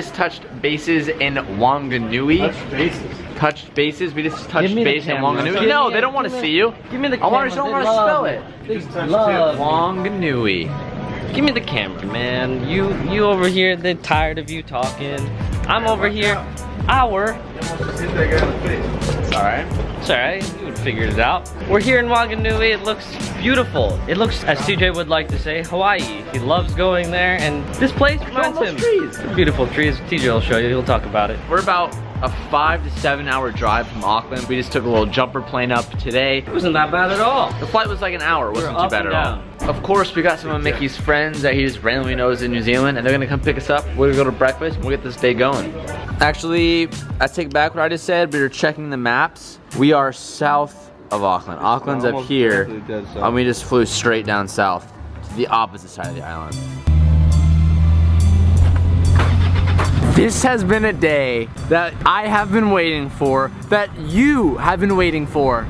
just touched bases in Wanganui. Touched bases? We just touched base in Wanganui? No, they don't want to see you. Give me the camera. I don't want to spell it. Wanganui. Give me the camera, man. You over here, they're tired of you talking. I'm over here, It's alright. It's alright, you would figure it out. We're here in Wanganui. It looks beautiful. It looks, as TJ would like to say, Hawaii. He loves going there, and this place reminds him. Trees. Beautiful trees. TJ will show you. He'll talk about it. We're about a 5 to 7 hour drive from Auckland. We just took a little jumper plane up today. It wasn't that bad at all. The flight was like an hour. It wasn't too bad at all. Of course, we got some of Mickey's friends that he just randomly knows in New Zealand, and they're gonna come pick us up. We're gonna go to breakfast, and we'll get this day going. Actually, I take back what I just said. We were checking the maps. We are south of Auckland. Auckland's up here, and we just flew straight down south to the opposite side of the island. This has been a day that I have been waiting for, that you have been waiting for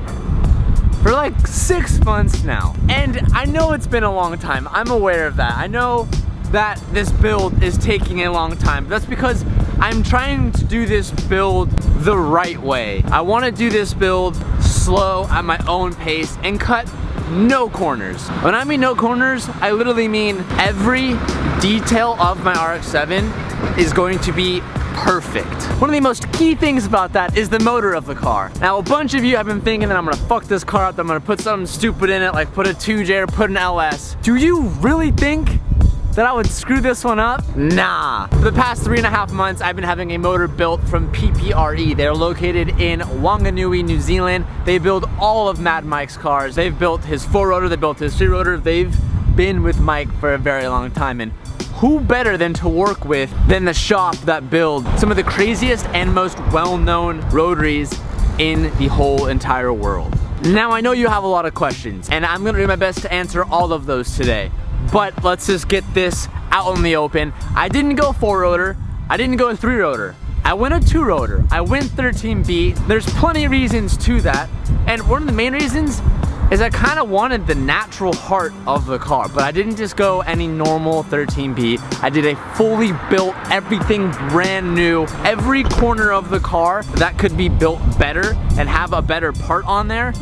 like 6 months now. And I know it's been a long time. I'm aware of that. I know that this build is taking a long time, but that's because I'm trying to do this build the right way. I want to do this build slow at my own pace and cut no corners. When I mean no corners, I literally mean every detail of my RX7 is going to be perfect. One of the most key things about that is the motor of the car. Now, a bunch of you have been thinking that I'm gonna fuck this car up, that I'm gonna put something stupid in it, like put a 2J or put an LS. Do you really think that I would screw this one up? Nah. For the past 3.5 months, I've been having a motor built from PPRE. They're located in Wanganui, New Zealand. They build all of Mad Mike's cars. They've built his 4-rotor, they built his 3-rotor. They've been with Mike for a very long time, and who better than to work with than the shop that build some of the craziest and most well-known rotaries in the whole entire world. Now, I know you have a lot of questions, and I'm gonna do my best to answer all of those today. But let's just get this out in the open. I didn't go 4-rotor, I didn't go 3-rotor. I went a 2-rotor, I went 13B. There's plenty of reasons to that, and one of the main reasons is I kind of wanted the natural heart of the car, but I didn't just go any normal 13B. I did a fully built, everything brand new. Every corner of the car that could be built better and have a better part on there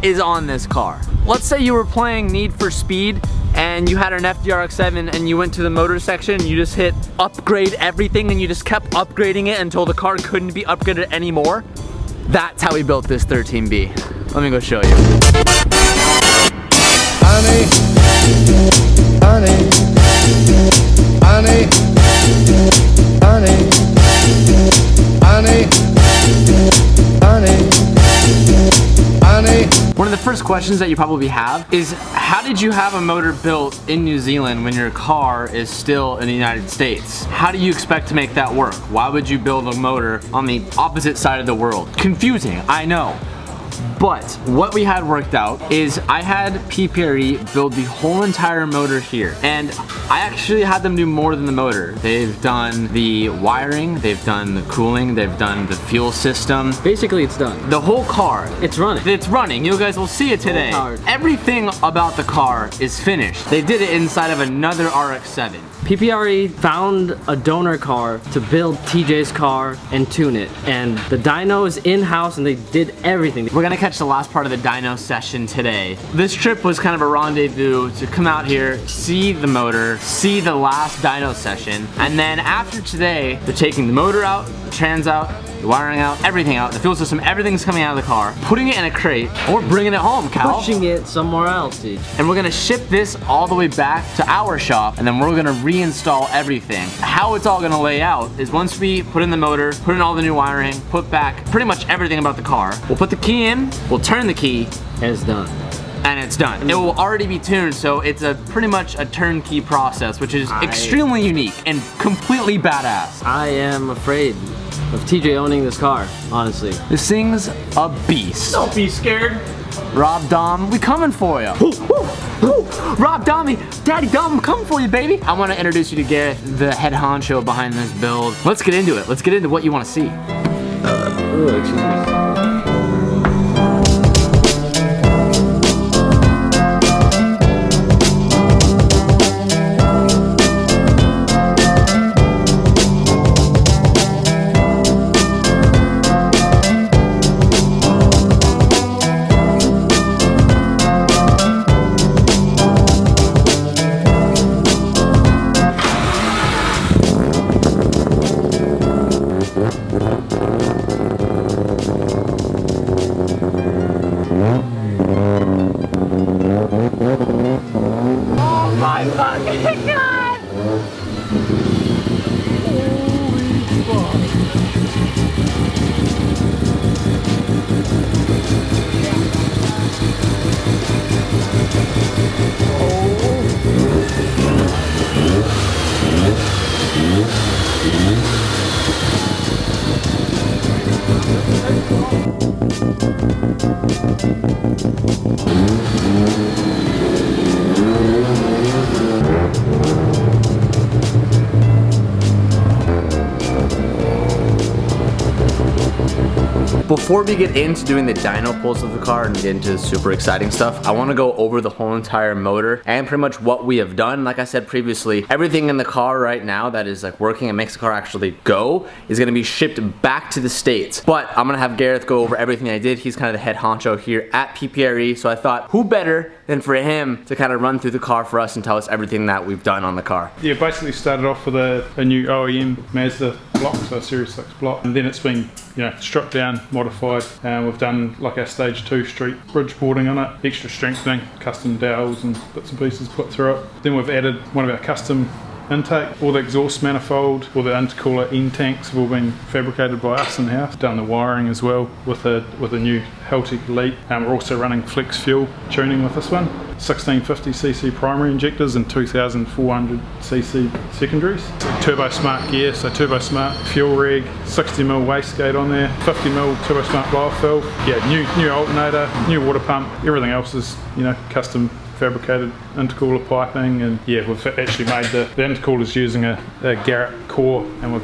is on this car. Let's say you were playing Need for Speed and you had an FDRX7 and you went to the motor section and you just hit upgrade everything and you just kept upgrading it until the car couldn't be upgraded anymore. That's how we built this 13B. Let me go show you. Honey, honey, honey, honey, honey, honey, honey. One of the first questions that you probably have is, how did you have a motor built in New Zealand when your car is still in the United States? How do you expect to make that work? Why would you build a motor on the opposite side of the world? Confusing, I know. But what we had worked out is I had PPRE build the whole entire motor here, and I actually had them do more than the motor. They've done the wiring, they've done the cooling, they've done the fuel system. Basically, it's done. The whole car. It's running. It's running. You guys will see it today. Everything about the car is finished. They did it inside of another RX7. PPRE found a donor car to build TJ's car and tune it, and the dyno is in-house and they did everything. We're gonna catch the last part of the dyno session today. This trip was kind of a rendezvous to come out here, see the motor, see the last dyno session, and then after today, they're taking the motor out, the trans out, the wiring out, everything out, the fuel system, everything's coming out of the car, putting it in a crate, or bringing it home, Cal. Pushing it somewhere else, dude. And we're gonna ship this all the way back to our shop, and then we're gonna reinstall everything. How it's all gonna lay out is once we put in the motor, put in all the new wiring, put back pretty much everything about the car, we'll put the key in, we'll turn the key, and it's done. And it's done. It will already be tuned, so it's a pretty much a turnkey process, which is extremely unique and completely badass. I am afraid of TJ owning this car, honestly. This thing's a beast. Don't be scared. Rob Dom, we coming for you. Rob Dommy, Daddy Dom, I'm coming for you, baby. I want to introduce you to Garret, the head honcho behind this build. Let's get into it. Let's get into what you want to see. Ooh, excuse me. Before we get into doing the dyno pulls of the car and get into the super exciting stuff, I want to go over the whole entire motor and pretty much what we have done. Like I said previously, everything in the car right now that is like working and makes the car actually go is going to be shipped back to the States. But I'm going to have Gareth go over everything I did. He's kind of the head honcho here at PPRE, so I thought who better than for him to kind of run through the car for us and tell us everything that we've done on the car. Yeah, basically started off with a new OEM Mazda block, so a Series 6 block, and then it's been, you know, stripped down, modified. We've done like our stage 2 street bridge boarding on it, extra strengthening, custom dowels and bits and pieces put through it. Then we've added one of our custom intake, all the exhaust manifold, all the intercooler end tanks have all been fabricated by us in-house. Done the wiring as well with a new Heltec Elite. We're also running flex fuel tuning with this one. 1650cc primary injectors and 2400cc secondaries. Turbo Smart gear, so Turbo Smart fuel reg, 60mm wastegate on there, 50mm Turbo Smart blower fill. Yeah, new alternator, new water pump. Everything else is, you know, custom fabricated intercooler piping, and yeah, we've actually made the intercoolers using a Garret core, and we've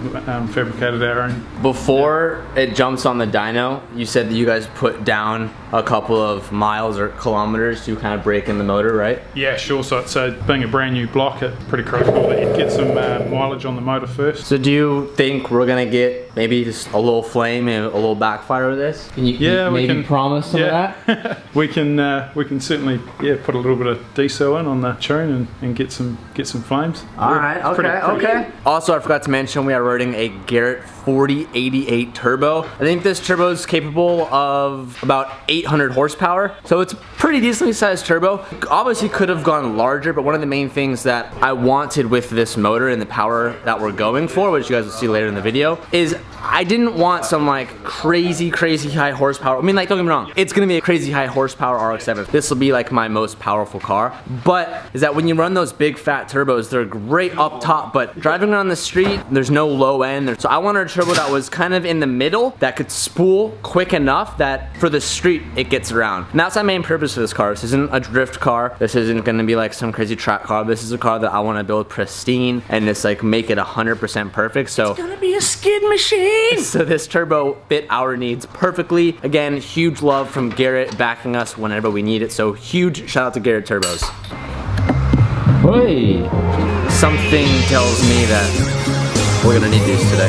fabricated our own. Before it jumps on the dyno, you said that you guys put down a couple of miles or kilometers to kind of break in the motor, right? Yeah, sure. So being a brand new block, it's pretty critical that you get some mileage on the motor first. So do you think we're gonna get maybe just a little flame and a little backfire with this? Can you we maybe can promise some of that? we can certainly put a little bit of diesel in on the tune and get some flames. All right, okay. Also, I forgot to mention we are running a Garret 4088 turbo. I think this turbo is capable of about 800 horsepower, so it's a pretty decently sized turbo. Obviously could have gone larger, but one of the main things that I wanted with this motor and the power that we're going for, which you guys will see later in the video, is I didn't want some like crazy high horsepower. I mean, like, don't get me wrong, it's gonna be a crazy high horsepower RX7. This will be like my most powerful car, but is that when you run those big fat turbos, they're great up top, but driving around the street, there's no low end. So I wanted a turbo that was kind of in the middle, that could spool quick enough that for the street it gets around. And that's my main purpose for this car. This isn't a drift car. This isn't gonna be like some crazy track car. This is a car that I wanna build pristine and just like make it 100% perfect. So It's gonna be a skid machine! So this turbo fit our needs perfectly. Again, huge love from Garret backing us whenever we need it. So huge shout out to Garret Turbos. Hey! Something tells me that we're gonna need these today.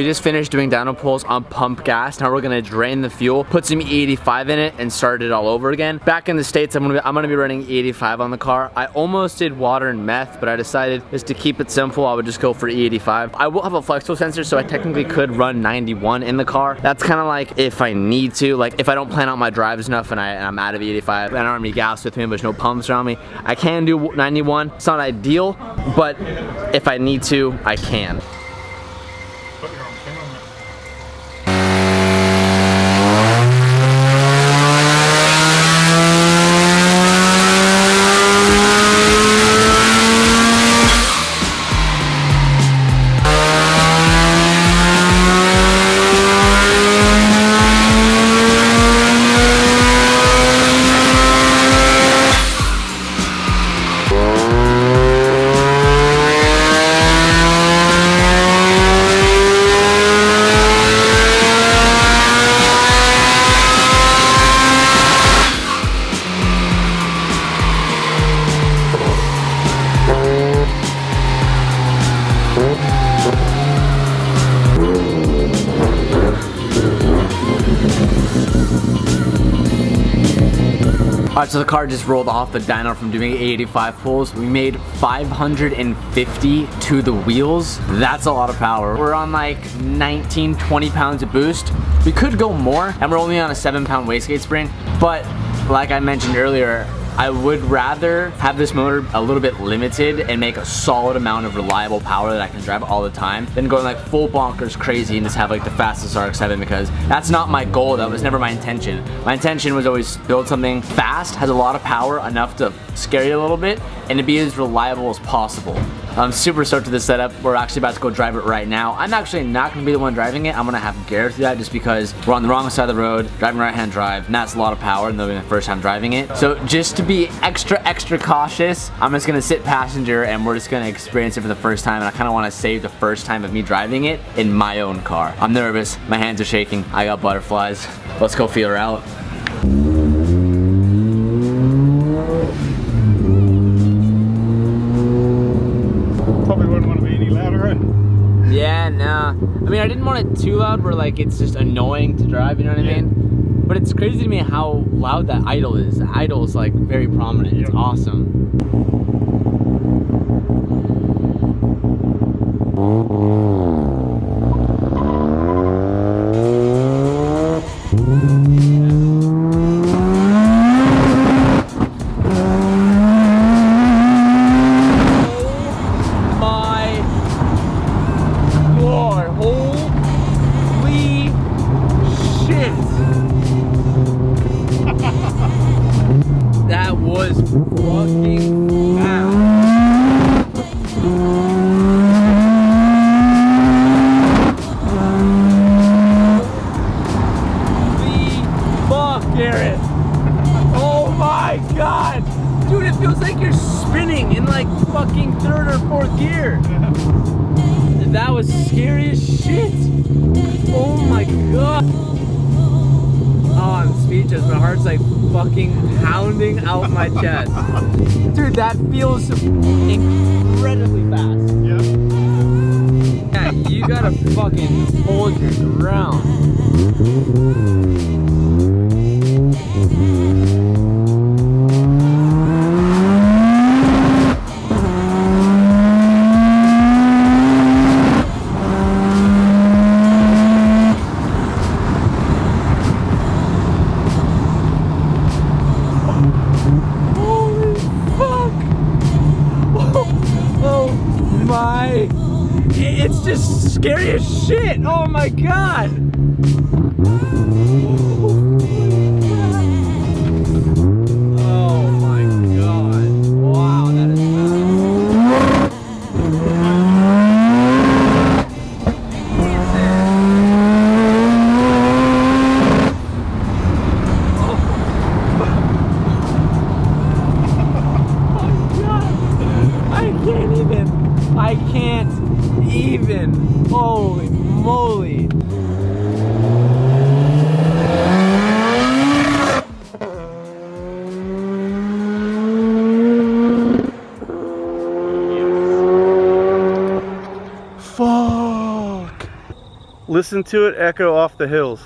We just finished doing dyno pulls on pump gas. Now we're gonna drain the fuel, put some E85 in it, and start it all over again. Back in the States, I'm gonna be running E85 on the car. I almost did water and meth, but I decided just to keep it simple, I would just go for E85. I will have a flex fuel sensor, so I technically could run 91 in the car. That's kind of like if I need to, like if I don't plan out my drives enough and I'm out of E85, and I don't have any gas with me, but there's no pumps around me, I can do 91. It's not ideal, but if I need to, I can. Alright, so the car just rolled off the dyno from doing 85 pulls. We made 550 to the wheels. That's a lot of power. We're on like 19, 20 pounds of boost. We could go more, and we're only on a 7-pound wastegate spring, but like I mentioned earlier, I would rather have this motor a little bit limited and make a solid amount of reliable power that I can drive all the time than going like full bonkers crazy and just have like the fastest RX7, because that's not my goal. That was never my intention. My intention was always build something fast, has a lot of power, enough to scare you a little bit, and to be as reliable as possible. I'm super stoked to this setup. We're actually about to go drive it right now. I'm actually not going to be the one driving it. I'm going to have Garret do that just because we're on the wrong side of the road, driving right-hand drive, and that's a lot of power, and they'll be the first time driving it. So just to be extra cautious, I'm just going to sit passenger, and we're just going to experience it for the first time, and I kind of want to save the first time of me driving it in my own car. I'm nervous. My hands are shaking. I got butterflies. Let's go feel her out. Probably wouldn't want to be any louder, right? Yeah, nah. I mean, I didn't want it too loud where like it's just annoying to drive, you know what I mean? But it's crazy to me how loud that idle is. The idle is like very prominent. It's awesome. That was fucking fast. Holy fuck, Garret. Oh my god. Dude, it feels like you're spinning in like fucking 3rd or 4th gear. That was scary as shit. Oh my god. Oh, I'm speechless. My heart's like fucking pounding out my chest. Dude, that feels incredibly fast. Yeah. Yeah, you gotta fucking hold your ground. It's just scary as shit. Oh my god. Oh my god. Wow, that is I can't even. Holy moly. Listen to it echo off the hills.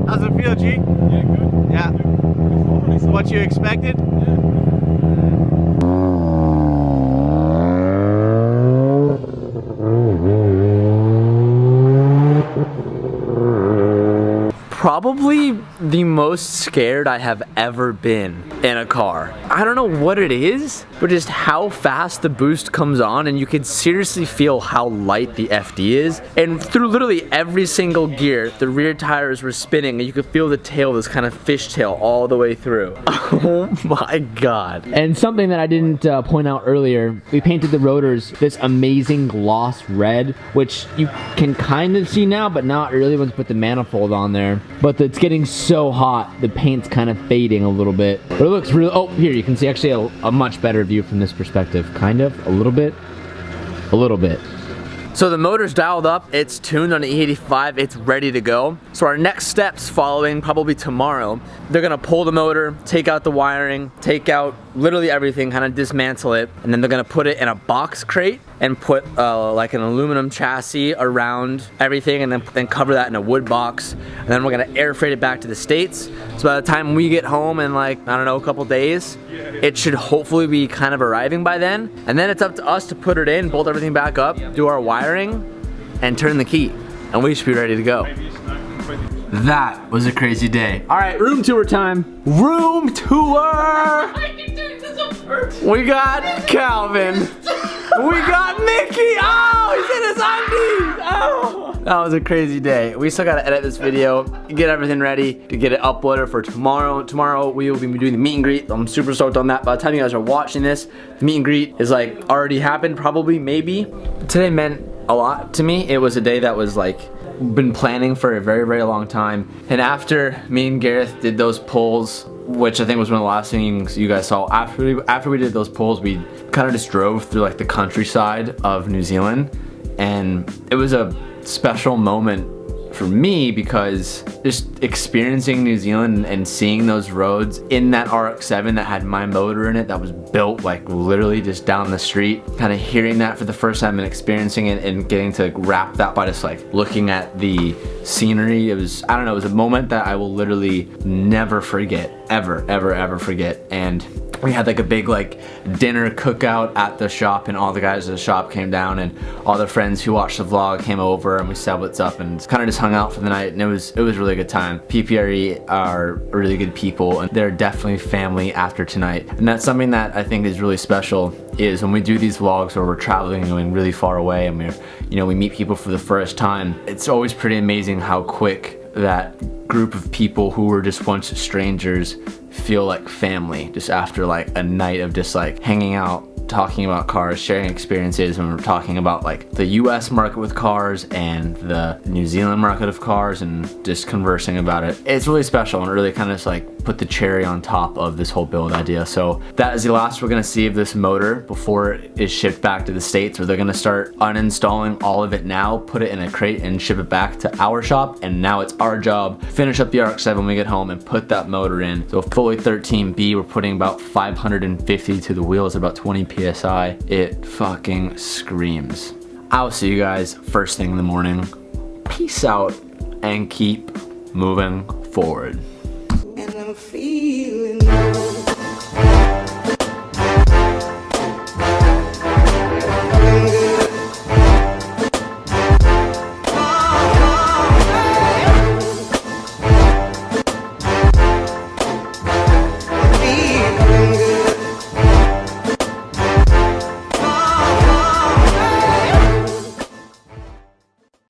How's it feel, G? Yeah, good. Yeah. What you expected? Probably the most scared I have ever been in a car. I don't know what it is, but just how fast the boost comes on, and you can seriously feel how light the FD is. And through literally every single gear, the rear tires were spinning, and you could feel the tail, this kind of fishtail all the way through. Oh my God. And something that I didn't point out earlier, we painted the rotors this amazing gloss red, which you can kind of see now, but not really once you put the manifold on there. But it's getting so hot, the paint's kind of fading a little bit. But it looks really, oh, here, you can see actually a much better view from this perspective. Kind of, a little bit. So the motor's dialed up, it's tuned on the E85, it's ready to go. So our next steps following probably tomorrow, they're gonna pull the motor, take out the wiring, take out literally everything, kind of dismantle it, and then they're gonna put it in a box crate and put like an aluminum chassis around everything, and then cover that in a wood box. And then we're gonna air freight it back to the States. So by the time we get home in like, I don't know, a couple days, it should hopefully be kind of arriving by then. And then it's up to us to put it in, bolt everything back up, do our wiring, and turn the key. And we should be ready to go. That was a crazy day. All right, room tour time. Room tour! We got Calvin. We got Mickey. Oh, he's in his undies. Oh. That was a crazy day. We still gotta edit this video, get everything ready to get it uploaded for tomorrow. Tomorrow we will be doing the meet and greet. I'm super stoked on that. By the time you guys are watching this, the meet and greet is like already happened, probably, maybe. Today meant a lot to me. It was a day that was like, been planning for a very, very long time. And after me and Gareth did those pulls, which I think was one of the last things you guys saw, after we did those pulls, we kind of just drove through like the countryside of New Zealand, and it was a special moment for me because just experiencing New Zealand and seeing those roads in that RX7 that had my motor in it, that was built like literally just down the street, kind of hearing that for the first time and experiencing it and getting to wrap that by just like looking at the scenery. It was, I don't know, it was a moment that I will literally never forget, ever forget. And we had like a big like dinner cookout at the shop, and all the guys at the shop came down, and all the friends who watched the vlog came over, and we said what's up and kind of just hung out for the night, and it was a really good time. PPRE are really good people, and they're definitely family after tonight. And that's something that I think is really special, is when we do these vlogs where we're traveling and going really far away, and we meet people for the first time. It's always pretty amazing how quick that group of people who were just once strangers feel like family just after like a night of just like hanging out, talking about cars, sharing experiences, and we're talking about like the US market with cars and the New Zealand market of cars, and just conversing about it. It's really special, and it really kind of just like put the cherry on top of this whole build idea. So that is the last we're gonna see of this motor before it is shipped back to the States, where they're gonna start uninstalling all of it now, put it in a crate and ship it back to our shop. And now it's our job, finish up the RX7 when we get home and put that motor in. So fully 13B, we're putting about 550 to the wheels, about 20 PSI. It fucking screams. I'll see you guys first thing in the morning. Peace out and keep moving forward.